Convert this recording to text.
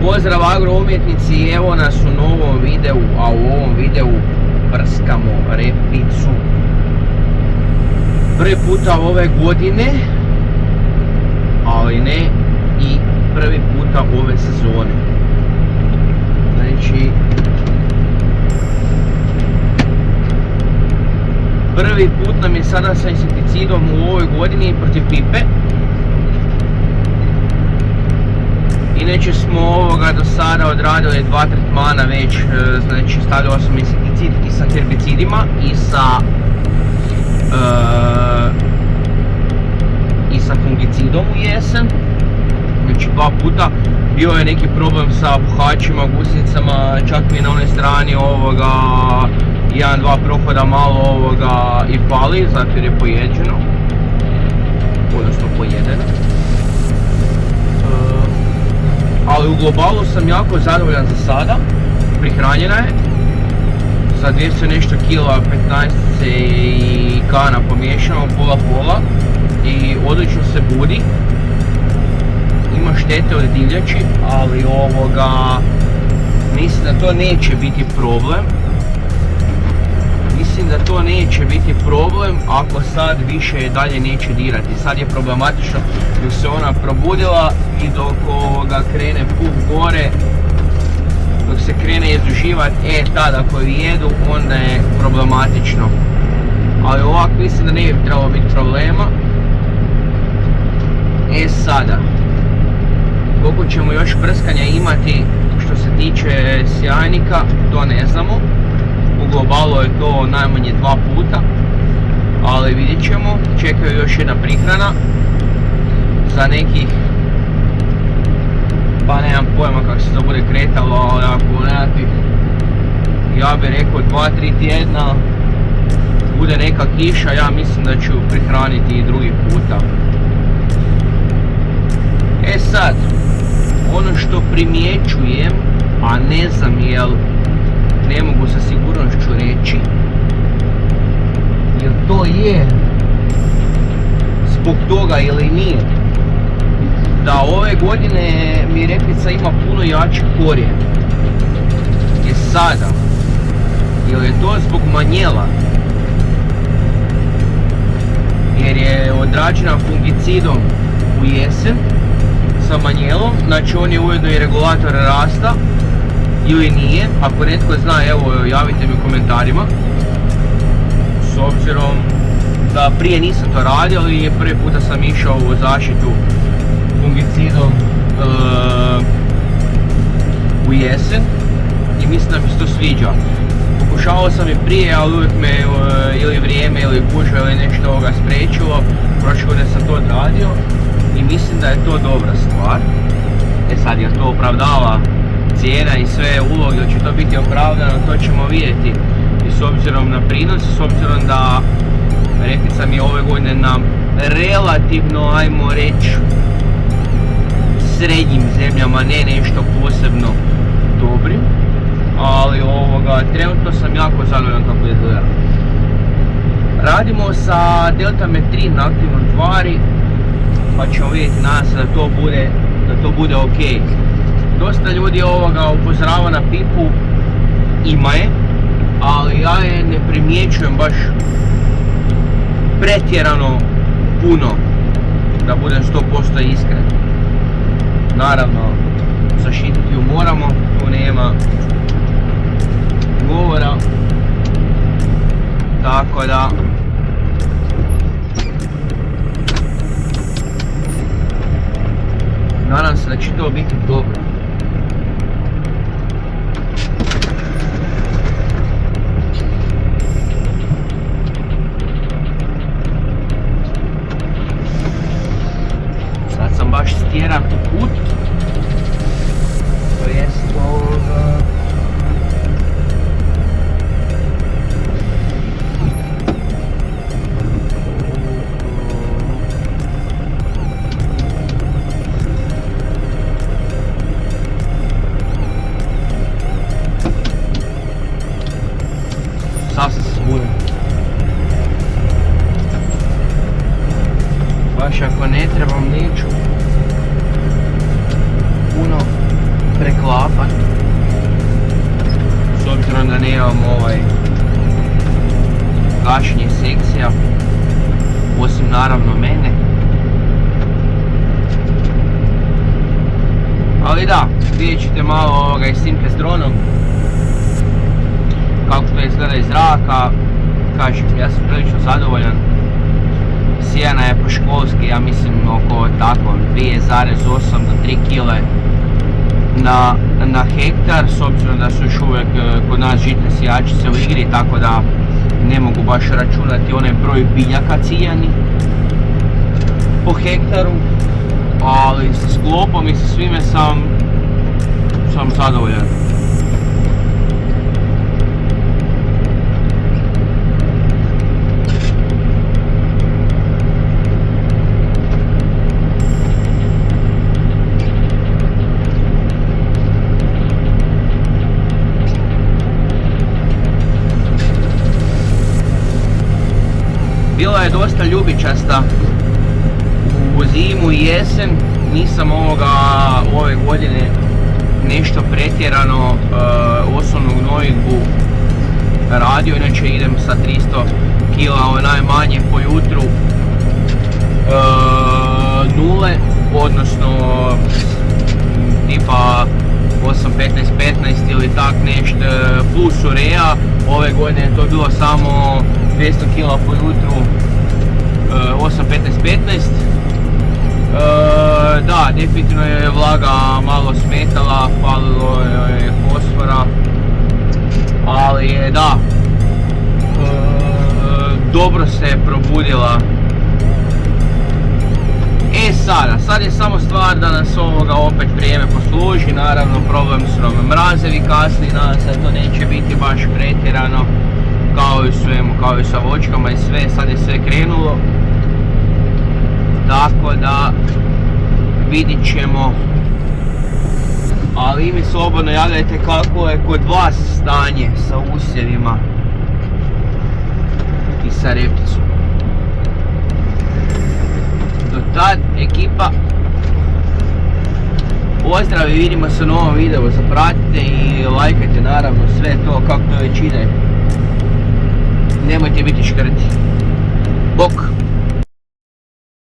Pozdrav agroumjetnici, evo nas u novom videu, a u ovom videu prskamo repicu. Prvi puta ove godine, ali ne i prvi puta ove sezone. Znači, prvi put nam je sada sa insekticidom u ovoj godini protiv pipe. Inače smo do sada odradili 2 tretmana već, znači stavljao sam insekticid i sa herbicidima i sa fungicidom u jesen. Znači 2 puta. Bio je neki problem sa puhačima, gusjenicama, čak mi na onoj strani 1-2 prohoda malo i pali, zato jer je pojeđeno, odnosno pojedeno. Ali u globalu sam jako zadovoljan za sada, prihranjena je, za 200 nešto kila, 15 i kana pomiješano, pola i odlično se budi. Ima štete od divljači, ali mislim da to neće biti problem. Mislim da to neće biti problem ako sad više dalje neće dirati. Sad je problematično dok se ona probudila i dok krene puh gore, dok se krene jezuživati, tada koju jedu, onda je problematično. Ali ovak mislim da ne bi trebalo biti problema. Sada, koliko ćemo još prskanja imati što se tiče sjajnika, to ne znamo. U globalu je to najmanje 2 puta, ali vidjet ćemo. Čekaju još jedna prihrana za nekih, pa nemam pojma kako se to bude kretalo, ali ako nekakvih, ja bih rekao 2-3 tjedna bude neka kiša, ja mislim da ću prihraniti i drugi puta. Sad, ono što primjećujem, a ne znam jel, ne mogu sa sigurnošću reći, jel to je zbog toga ili nije, da ove godine mi repica ima puno jači korijen. Sada, jel je to zbog manjela, jer je odrađena fungicidom u jesen sa manjelom, znači on je ujedno i regulator rasta, ili nije. Ako netko zna, evo javite mi u komentarima, s obzirom da prije nisam to radio, ali prvi puta sam išao u zaštitu fungicidom u jesen i mislim da mi se to sviđa. Pokušavao sam i prije, ali uvijek me ili vrijeme ili gužva ili nešto spriječilo. Prošle godine sam to odradio i mislim da je to dobra stvar. Sad, jel to opravdava cijena i sve uloge, da će to biti opravdano, to ćemo vidjeti. I s obzirom na prinos, s obzirom da repica mi ove godine na relativno, ajmo reći, srednjim zemljama, ne nešto posebno dobrim, ali trenutno sam jako zadovoljan kako izgleda. Radimo sa deltametrin na aktivnoj tvari, pa ćemo vidjeti, nadam se da to bude ok. Dosta ljudi upozorava na pipu, ima je, ali ja je ne primjećujem baš pretjerano puno, da budem 100% iskren. Naravno, zaštititi ju moramo, tu nema govora, tako da nadam se da će to biti dobro. Sad sam baš stjeran u put, to jest sad sam se zbunio. Baš ako ne trebam neću. preklapat. S obzirom da nemamo gašenje sekcija, osim naravno mene. Ali da, vidjet ćete malo iz snimke s dronom, kako to izgleda iz zraka. Kažem, ja sam prilično zadovoljan. Sijana je po školski, ja mislim oko tako 2,8 do 3 kg na hektar, s obzirom da su još uvijek kod nas žitne sijačice u igri, tako da ne mogu baš računati onaj broj biljaka ciljani po hektaru, ali sa sklopom i sa svime sam zadovoljan. Bila je dosta ljubičasta u zimu i jesen, nisam ove godine nešto pretjerano osnovnu gnojidbu radio, inače idem sa 300 kg najmanje po jutru nule, odnosno tipa 8-15-15 ili tak nešto plus urea. Ove godine to je bilo samo 200 kg po jutru, 8-15-15. Da, definitivno je vlaga malo smetala, falilo je fosfora, ali je da, dobro se je probudila. Sad je samo stvar da nas opet vrijeme posluži, naravno problem su nam mrazevi kasni, nadam se to neće biti baš pretjerano, kao i svemu, kao i sa voćkama i sve, sad je sve krenulo, tako da vidit ćemo, ali mi slobodno javljajte kako je kod vas stanje sa usjevima i sa repicom. Do tad, ekipa, pozdrav i vidimo se u novom videu, zapratite i lajkajte naravno sve to kako to već ide. Nemojte biti škrti. Bok!